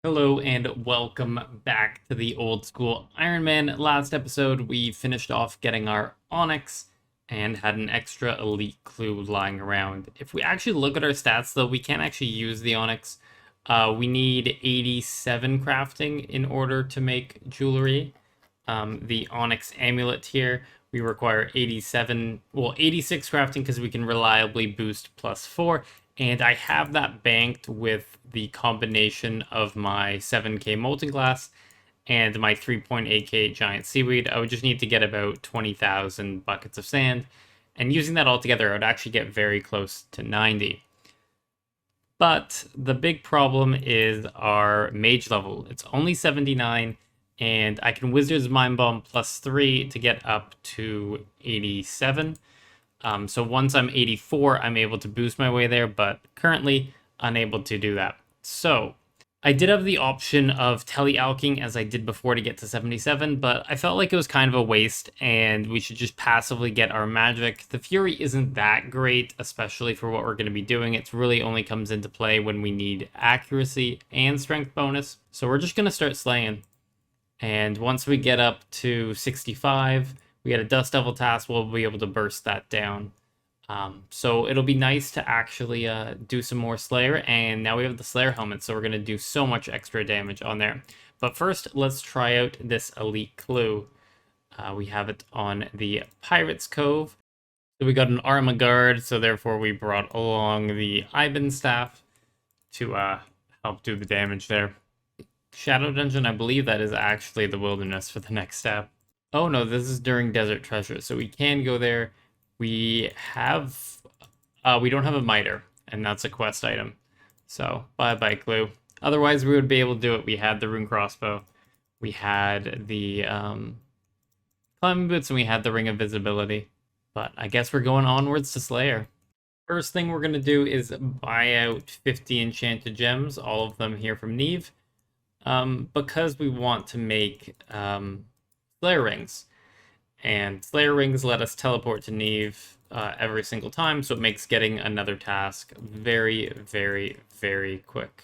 Hello and welcome back to the old school Ironman. Last episode, we finished off getting our Onyx and had an extra elite clue lying around. If we actually look at our stats, though, we can't actually use the Onyx. We need 87 crafting in order to make jewelry. The Onyx Amulet here, we require 86 crafting because we can reliably boost +4. And I have that banked with the combination of my 7k molten glass and my 3.8k giant seaweed. I would just need to get about 20,000 buckets of sand. And using that all together, I would actually get very close to 90. But the big problem is our mage level. It's only 79, and I can Wizard's Mind Bomb +3 to get up to 87. So once I'm 84, I'm able to boost my way there, but currently unable to do that. So I did have the option of tele-alching as I did before to get to 77, but I felt like it was kind of a waste and we should just passively get our magic. The Fury isn't that great, especially for what we're going to be doing. It really only comes into play when we need accuracy and strength bonus. So we're just going to start slaying. And once we get up to 65, we get a Dust Devil task, we'll be able to burst that down. So it'll be nice to actually do some more Slayer, and now we have the Slayer helmet, so we're going to do so much extra damage on there. But first, let's try out this Elite Clue. We have it on the Pirate's Cove. So we got an Armor Guard, so therefore we brought along the Ivan Staff to help do the damage there. Shadow Dungeon, I believe that is actually the Wilderness for the next step. Oh no, this is during Desert Treasure, so we can go there. We don't have a miter, and that's a quest item. So, bye-bye clue. Otherwise, we would be able to do it. We had the rune crossbow, we had the climbing boots, and we had the ring of visibility. But I guess we're going onwards to Slayer. First thing we're going to do is buy out 50 enchanted gems, all of them here from Neve, because we want to make Slayer rings. And Slayer rings let us teleport to Neve every single time, so it makes getting another task very, very, very quick.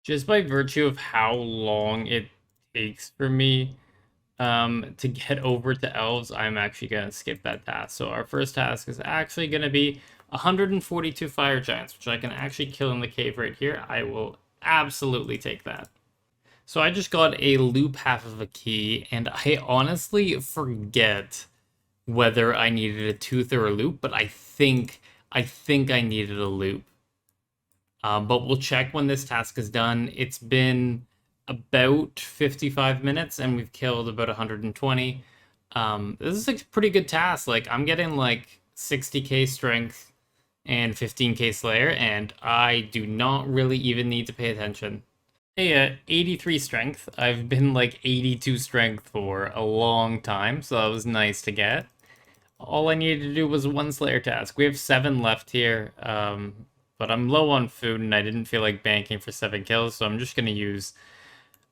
Just by virtue of how long it takes for me to get over to elves, I'm actually going to skip that task. So our first task is actually going to be 142 fire giants, which I can actually kill in the cave right here. I will absolutely take that. So I just got a loop half of a key, and I honestly forget whether I needed a tooth or a loop, but I think I needed a loop. But we'll check when this task is done. It's been about 55 minutes, and we've killed about 120. This is a pretty good task. Like, I'm getting like 60k strength and 15k Slayer, and I do not really even need to pay attention. Hey, 83 strength. I've been like 82 strength for a long time, so that was nice to get. All I needed to do was one Slayer task. We have 7 left here, but I'm low on food and I didn't feel like banking for 7 kills, so I'm just going to use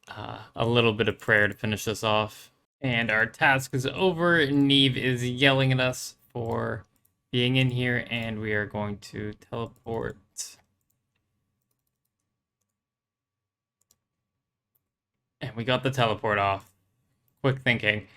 a little bit of prayer to finish this off. And our task is over. Neve is yelling at us for being in here, and we are going to teleport. And we got the teleport off. Quick thinking.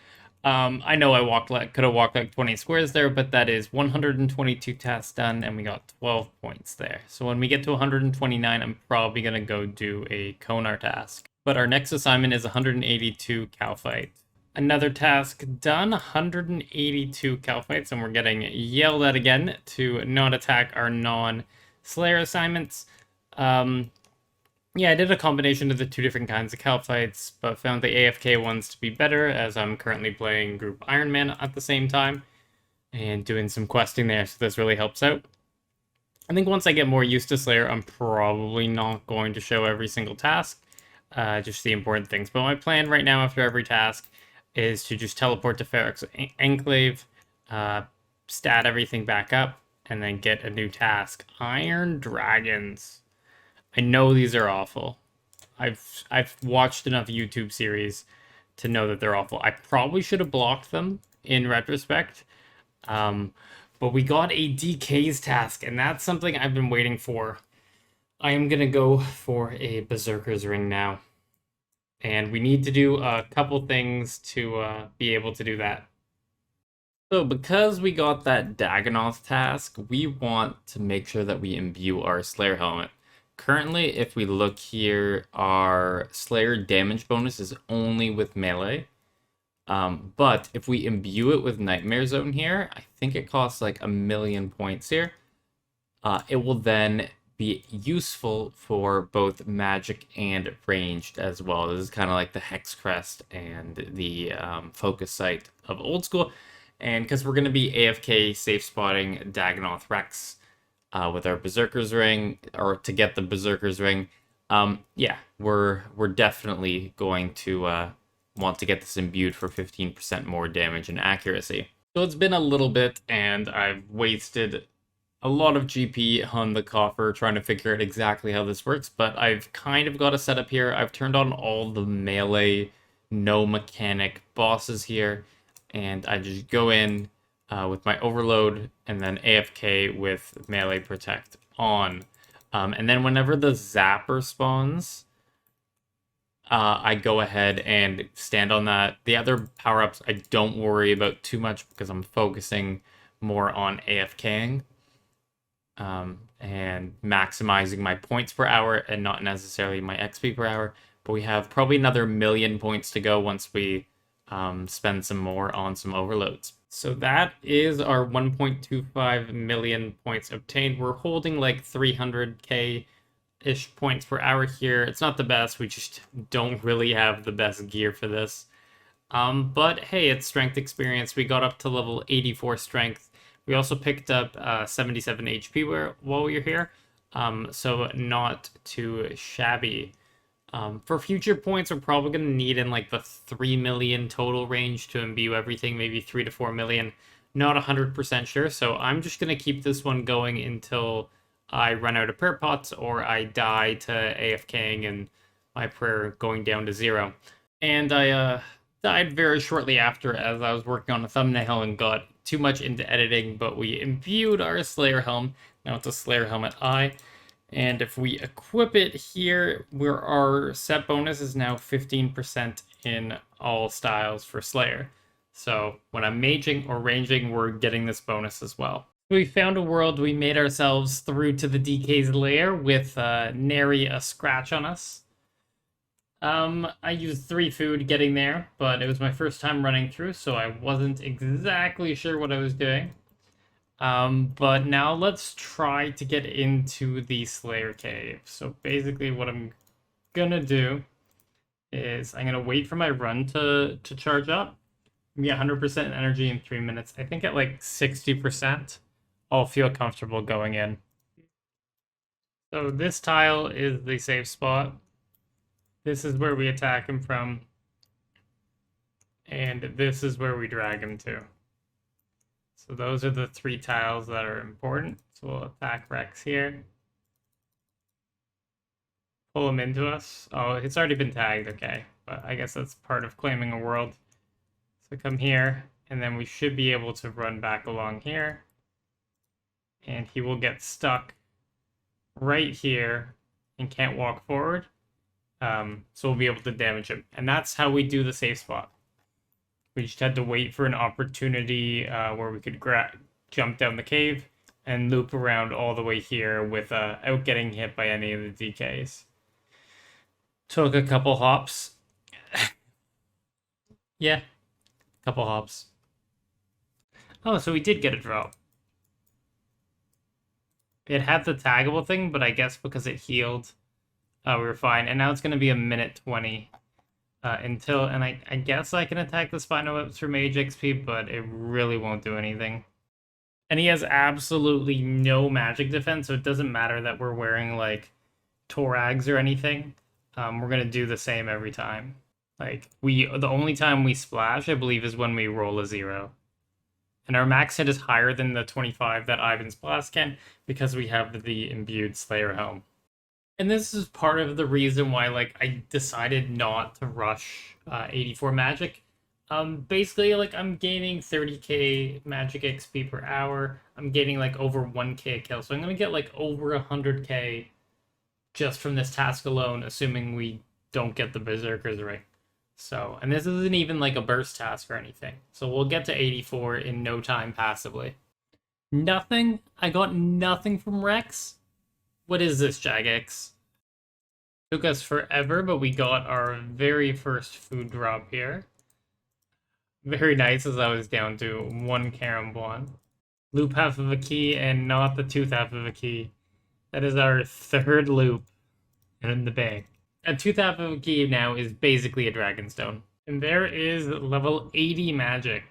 I know I could have walked like 20 squares there, but that is 122 tasks done, and we got 12 points there. So when we get to 129, I'm probably going to go do a Konar task. But our next assignment is 182 cow fight. Another task done, 182 cow fights, and we're getting yelled at again to not attack our non-Slayer assignments. Yeah, I did a combination of the 2 different kinds of cow fights, but found the AFK ones to be better as I'm currently playing group Ironman at the same time and doing some questing there, so this really helps out. I think once I get more used to Slayer, I'm probably not going to show every single task, just the important things. But my plan right now after every task is to just teleport to Ferox Enclave, stat everything back up, and then get a new task. Iron Dragons. I know these are awful. I've watched enough YouTube series to know that they're awful. I probably should have blocked them in retrospect. But we got a DK's task, and that's something I've been waiting for. I am gonna go for a Berserker's Ring now. And we need to do a couple things to be able to do that. So because we got that Dagonoth task, we want to make sure that we imbue our Slayer helmet. Currently, if we look here, our Slayer damage bonus is only with melee. But if we imbue it with Nightmare Zone here, I think it costs like 1,000,000 points here. It will then be useful for both magic and ranged as well. This is kind of like the Hex Crest and the Focus Sight of Old School. And because we're going to be AFK safe spotting Dagonoth Rex with our Berserker's Ring, or to get the Berserker's Ring, yeah, we're definitely going to want to get this imbued for 15% more damage and accuracy. So it's been a little bit, and I've wasted a lot of GP on the coffer trying to figure out exactly how this works, but I've kind of got a setup here. I've turned on all the melee, no mechanic bosses here, and I just go in with my overload and then AFK with melee protect on. And then whenever the zapper spawns, I go ahead and stand on that. The other power-ups I don't worry about too much because I'm focusing more on AFKing. And maximizing my points per hour and not necessarily my XP per hour. But we have probably another 1,000,000 points to go once we spend some more on some overloads. So that is our 1.25 million points obtained. We're holding like 300k-ish points per hour here. It's not the best. We just don't really have the best gear for this. But hey, it's strength experience. We got up to level 84 strength. We also picked up 77 HP while we were here, so not too shabby. For future points, we're probably going to need in like the 3 million total range to imbue everything, maybe 3 to 4 million. Not 100% sure, so I'm just going to keep this one going until I run out of prayer pots or I die to AFKing and my prayer going down to 0. And I died very shortly after as I was working on a thumbnail and got too much into editing, but we imbued our Slayer helm. Now it's a Slayer helmet eye. And if we equip it here, where our set bonus is now 15% in all styles for Slayer. So when I'm maging or ranging, we're getting this bonus as well. We found a world. We made ourselves through to the DK's lair with nary a scratch on us. I used 3 food getting there, but it was my first time running through, so I wasn't exactly sure what I was doing. But now let's try to get into the Slayer Cave. So basically what I'm gonna do is I'm gonna wait for my run to charge up. Be 100% energy in 3 minutes. I think at like 60%, I'll feel comfortable going in. So this tile is the safe spot. This is where we attack him from. And this is where we drag him to. So those are the 3 tiles that are important. So we'll attack Rex here. Pull him into us. Oh, it's already been tagged, okay. But I guess that's part of claiming a world. So come here, and then we should be able to run back along here. And he will get stuck right here and can't walk forward. So we'll be able to damage him. And that's how we do the safe spot. We just had to wait for an opportunity where we could jump down the cave and loop around all the way here without getting hit by any of the DKs. Took a couple hops. Yeah, a couple hops. Oh, so we did get a drop. It had the taggable thing, but I guess because it healed, we were fine. And now it's going to be 1:20 until, and I guess I can attack the Spino Whips for Mage XP, but it really won't do anything. And he has absolutely no magic defense, so it doesn't matter that we're wearing, like, Torags or anything. We're going to do the same every time. Like, the only time we splash, I believe, is when we roll a 0. And our max hit is higher than the 25 that Ivan's Blast can, because we have the imbued Slayer Helm. And this is part of the reason why, like, I decided not to rush 84 magic. Basically, like, I'm gaining 30k magic XP per hour. I'm getting, like, over 1k a kill. So I'm going to get, like, over 100k just from this task alone, assuming we don't get the Berserker's Ring. So, and this isn't even like a burst task or anything. So we'll get to 84 in no time passively. Nothing? I got nothing from Rex? What is this, Jagex? Took us forever, but we got our very first food drop here. Very nice, as I was down to 1 Karambwan. Loop half of a key and not the tooth half of a key. That is our 3rd loop in the bank. A tooth half of a key now is basically a Dragonstone. And there is level 80 magic.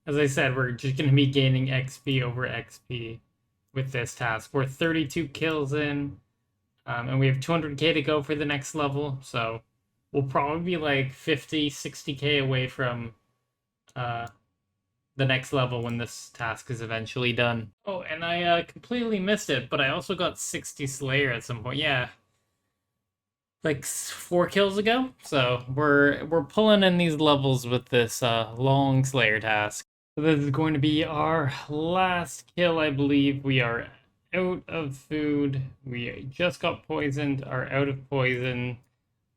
As I said, we're just going to be gaining XP over XP with this task. We're 32 kills in. And we have 200k to go for the next level, so we'll probably be like 50, 60k away from the next level when this task is eventually done. Oh, and I completely missed it, but I also got 60 Slayer at some point. Yeah, like 4 kills ago. So we're pulling in these levels with this long Slayer task. So this is going to be our last kill, I believe. We are out of food, we just got poisoned, are out of poison,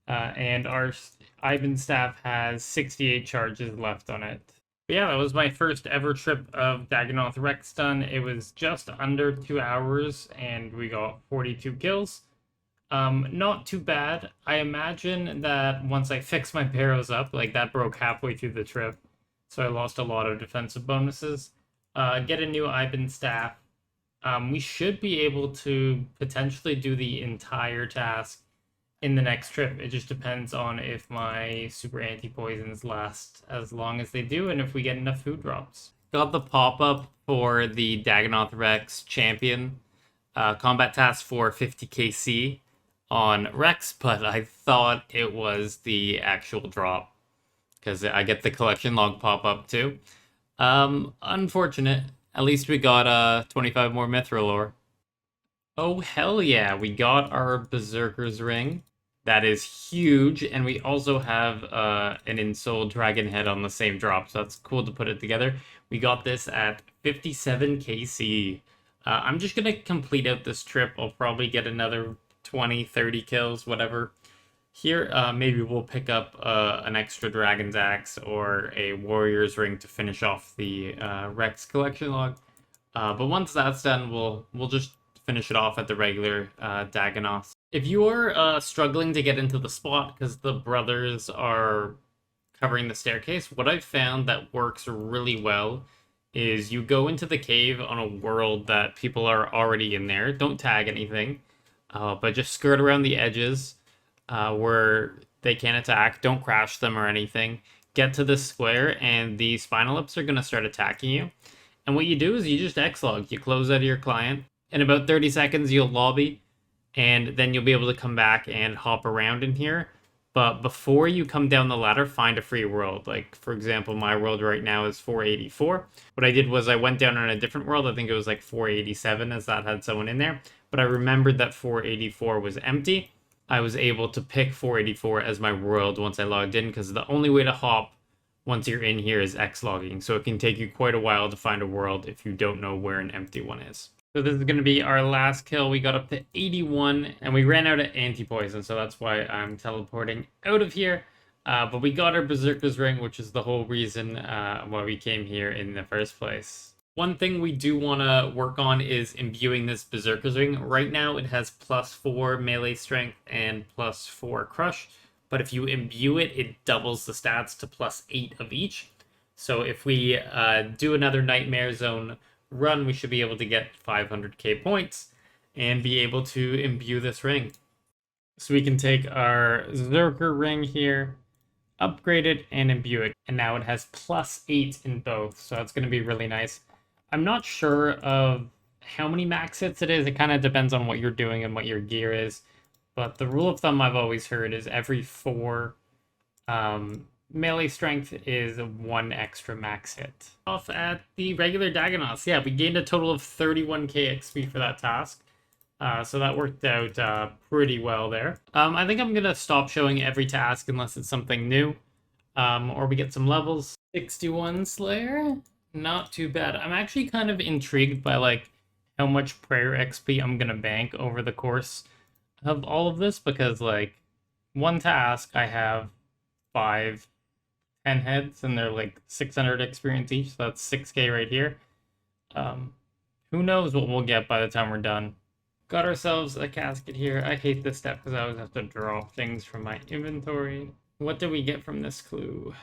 and our Ivan staff has 68 charges left on it. But yeah, that was my first ever trip of Dagannoth Rex done. It was just under 2 hours, and we got 42 kills. Not too bad. I imagine that once I fix my barrows up, like that broke halfway through the trip, so I lost a lot of defensive bonuses. Get a new Ivan staff. We should be able to potentially do the entire task in the next trip. It just depends on if my super anti-poisons last as long as they do and if we get enough food drops. Got the pop-up for the Dagannoth Rex champion combat task for 50kc on Rex, but I thought it was the actual drop because I get the collection log pop-up too. Unfortunate. At least we got 25 more Mithril ore. Oh, hell yeah. We got our Berserker's Ring. That is huge. And we also have an Ensouled Dragon Head on the same drop. So that's cool to put it together. We got this at 57kc. I'm just going to complete out this trip. I'll probably get another 20, 30 kills, whatever. Here, maybe we'll pick up an extra Dragon's Axe or a Warrior's Ring to finish off the Rex collection log. But once that's done, we'll just finish it off at the regular Dagannoth. If you are struggling to get into the spot because the brothers are covering the staircase, what I've found that works really well is you go into the cave on a world that people are already in there. Don't tag anything, but just skirt around the edges. Where they can't attack, don't crash them or anything. Get to this square, and the Spinal Lips are going to start attacking you. And what you do is you just X-log. You close out of your client. In about 30 seconds, you'll lobby, and then you'll be able to come back and hop around in here. But before you come down the ladder, find a free world. Like, for example, my world right now is 484. What I did was I went down on a different world. I think it was like 487, as that had someone in there. But I remembered that 484 was empty. I was able to pick 484 as my world once I logged in, because the only way to hop once you're in here is X-logging, so it can take you quite a while to find a world if you don't know where an empty one is. So this is going to be our last kill. We got up to 81, and we ran out of anti-poison, so that's why I'm teleporting out of here. But we got our Berserker's Ring, which is the whole reason why we came here in the first place. One thing we do want to work on is imbuing this Berserker's Ring. Right now it has +4 melee strength and +4 crush, but if you imbue it, it doubles the stats to +8 of each. So if we do another Nightmare Zone run, we should be able to get 500k points and be able to imbue this ring. So we can take our Berserker Ring here, upgrade it, and imbue it. And now it has +8 in both, so it's going to be really nice. I'm not sure of how many max hits it is. It kind of depends on what you're doing and what your gear is. But the rule of thumb I've always heard is every 4 melee strength is 1 extra max hit. Off at the regular Dagannoths. Yeah, we gained a total of 31k XP for that task. So that worked out pretty well there. I think I'm going to stop showing every task unless it's something new. Or we get some levels. 61 Slayer? Not too bad. I'm actually kind of intrigued by like how much prayer XP I'm gonna bank over the course of all of this because, like, one task I have 10 heads and they're like 600 experience each, so that's 6k right here. Um, who knows what we'll get by the time we're done. Got ourselves a casket here. I hate this step because I always have to draw things from my inventory. What did we get from this clue?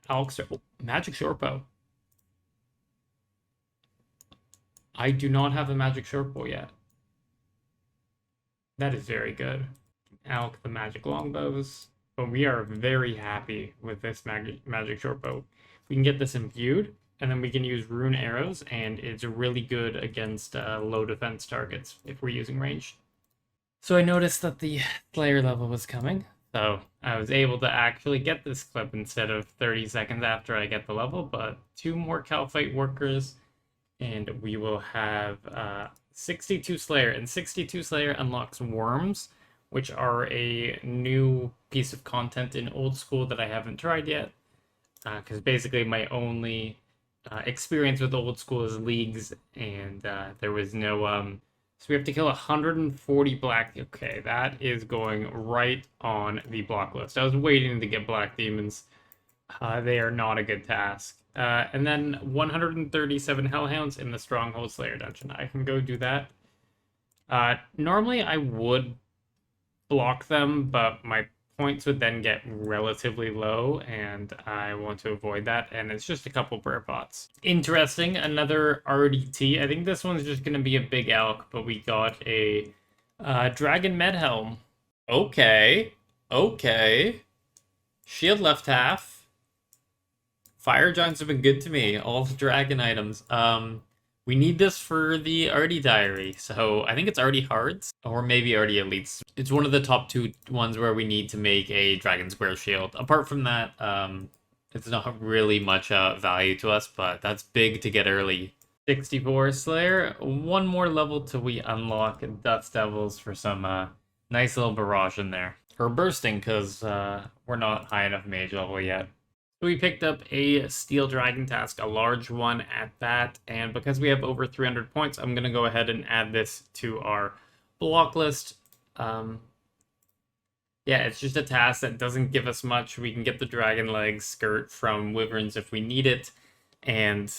Magic shortbow. I do not have a magic shortbow yet. That is very good. Alk the magic longbows. But we are very happy with this magic shortbow. We can get this imbued, and then we can use rune arrows, and it's really good against low defense targets if we're using range. So I noticed that the Slayer level was coming, so I was able to actually get this clip instead of 30 seconds after I get the level, but 2 more Calphite workers, and we will have 62 Slayer, and 62 Slayer unlocks worms, which are a new piece of content in Old School that I haven't tried yet, because basically my only experience with Old School is leagues, and there was no so we have to kill 140 black. Okay, that is going right on the block list. I was waiting to get black demons. They are not a good task. And then 137 hellhounds in the Stronghold Slayer dungeon. I can go do that. Normally I would block them, but my points would then get relatively low, and I want to avoid that, and it's just a couple prayer pots. Interesting, another RDT. I think this one's just going to be a big elk, but we got a Dragon Med Helm. Okay. Shield left half. Fire Giants have been good to me. All the dragon items. We need this for the Artie Diary, so I think it's Artie Hards, or maybe Artie Elites. It's one of the top 2 ones where we need to make a Dragon Square shield. Apart from that, it's not really much value to us, but that's big to get early. 64 Slayer, 1 more level till we unlock Dust Devils for some nice little barrage in there. Or bursting, because we're not high enough mage level yet. We picked up a Steel Dragon task, a large one at that, and because we have over 300 points, I'm going to go ahead and add this to our block list. Yeah, it's just a task that doesn't give us much. We can get the Dragon Legs skirt from Wyverns if we need it, and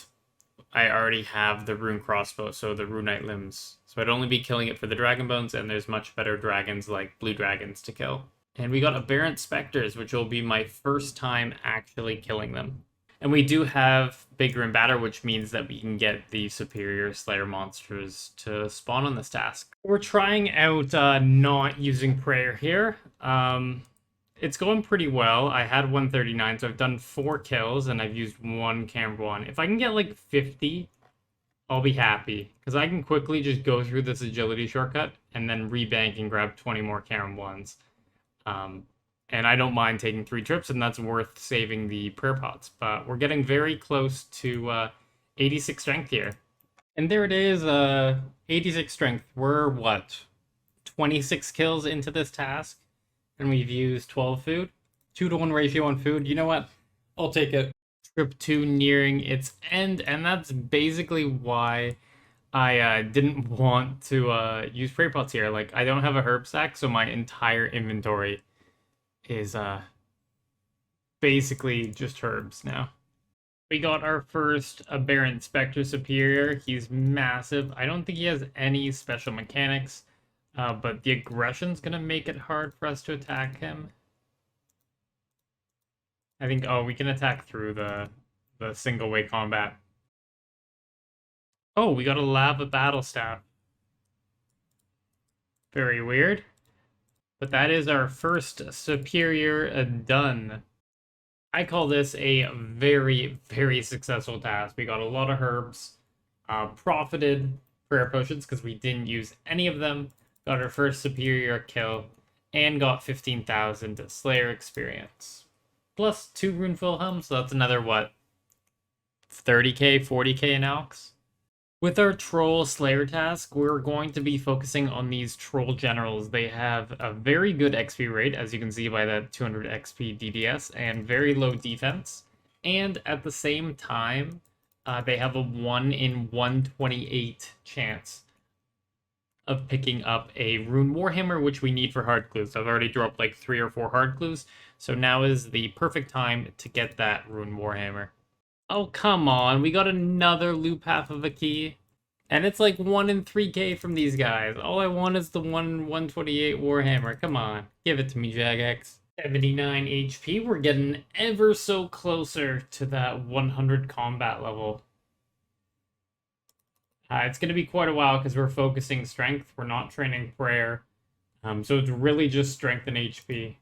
I already have the Rune Crossbow, so the Runite Limbs. So I'd only be killing it for the Dragon Bones, and there's much better dragons like Blue Dragons to kill. And we got Aberrant Spectres, which will be my first time actually killing them. And we do have Big Grim Batter, which means that we can get the superior Slayer monsters to spawn on this task. We're trying out not using prayer here. It's going pretty well. I had 139, so I've done 4 kills, and I've used 1 Camera 1. If I can get like 50, I'll be happy, because I can quickly just go through this agility shortcut and then rebank and grab 20 more Camera 1s. And I don't mind taking 3 trips, and that's worth saving the prayer pots. But we're getting very close to 86 strength here. And there it is, 86 strength. We're, what, 26 kills into this task? And we've used 12 food? 2-to-1 ratio on food. You know what? I'll take it. Trip 2 nearing its end, and that's basically why I didn't want to use prayer pots here. Like, I don't have a herb sack, so my entire inventory is basically just herbs now. We got our first Aberrant Spectre Superior. He's massive. I don't think he has any special mechanics, but the aggression's gonna make it hard for us to attack him. I think, we can attack through the single-way combat. Oh, we got a Lava Battle Staff. Very weird. But that is our first superior done. I call this a very, very successful task. We got a lot of herbs, profited prayer potions because we didn't use any of them, got our first superior kill, and got 15,000 Slayer experience. Plus 2 Runeful Helms, so that's another, what, 30k, 40k in Alks? With our Troll Slayer task, we're going to be focusing on these Troll Generals. They have a very good XP rate, as you can see by that 200 XP DDS, and very low defense. And at the same time, they have a 1 in 128 chance of picking up a Rune Warhammer, which we need for hard clues. I've already dropped like 3 or 4 hard clues, so now is the perfect time to get that Rune Warhammer. Oh, come on, we got another loop half of a key. And it's like 1 in 3k from these guys. All I want is the 128 Warhammer. Come on, give it to me, Jagex. 79 HP. We're getting ever so closer to that 100 combat level. It's going to be quite a while because we're focusing strength. We're not training prayer. So it's really just strength and HP.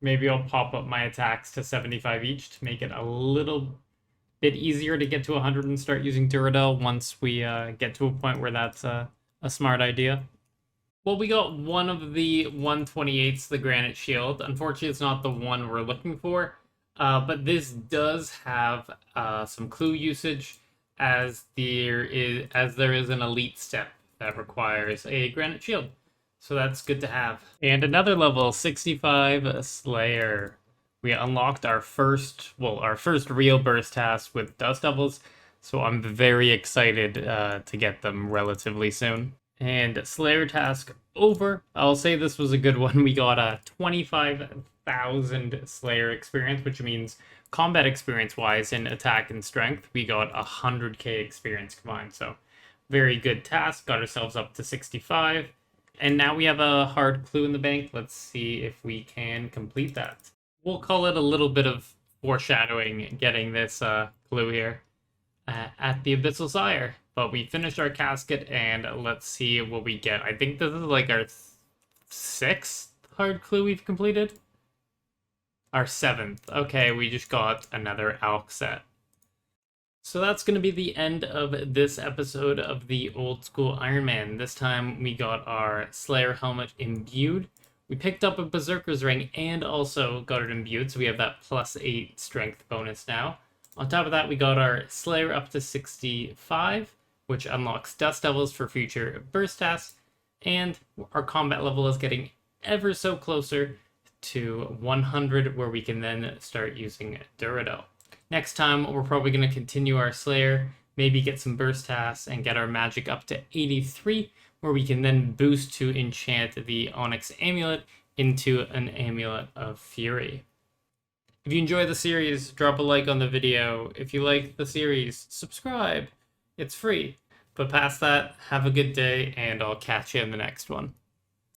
Maybe I'll pop up my attacks to 75 each to make it a little bit easier to get to 100 and start using Duradel once we get to a point where that's a smart idea. Well, we got one of the 128s, the Granite Shield. Unfortunately, it's not the one we're looking for, but this does have some clue usage, as there is an elite step that requires a Granite Shield. So that's good to have. And another level, 65 Slayer. We unlocked our first real burst task with Dust Devils, so I'm very excited to get them relatively soon. And Slayer task over. I'll say this was a good one. We got a 25,000 Slayer experience, which means combat experience-wise in attack and strength, we got 100k experience combined. So very good task. Got ourselves up to 65. And now we have a hard clue in the bank. Let's see if we can complete that. We'll call it a little bit of foreshadowing getting this clue here at the Abyssal Sire. But we finished our casket, and let's see what we get. I think this is like our 6th hard clue we've completed. Our 7th. Okay, we just got another Alk set. So that's going to be the end of this episode of the Old School Iron Man. This time we got our Slayer helmet imbued. We picked up a Berserker's Ring and also got it imbued, so we have that +8 strength bonus now. On top of that, we got our Slayer up to 65, which unlocks Dust Devils for future burst tasks, and our combat level is getting ever so closer to 100, where we can then start using Duradel. Next time, we're probably going to continue our Slayer, maybe get some burst tasks, and get our magic up to 83, where we can then boost to enchant the Onyx Amulet into an Amulet of Fury. If you enjoy the series, drop a like on the video. If you like the series, subscribe. It's free. But past that, have a good day, and I'll catch you in the next one.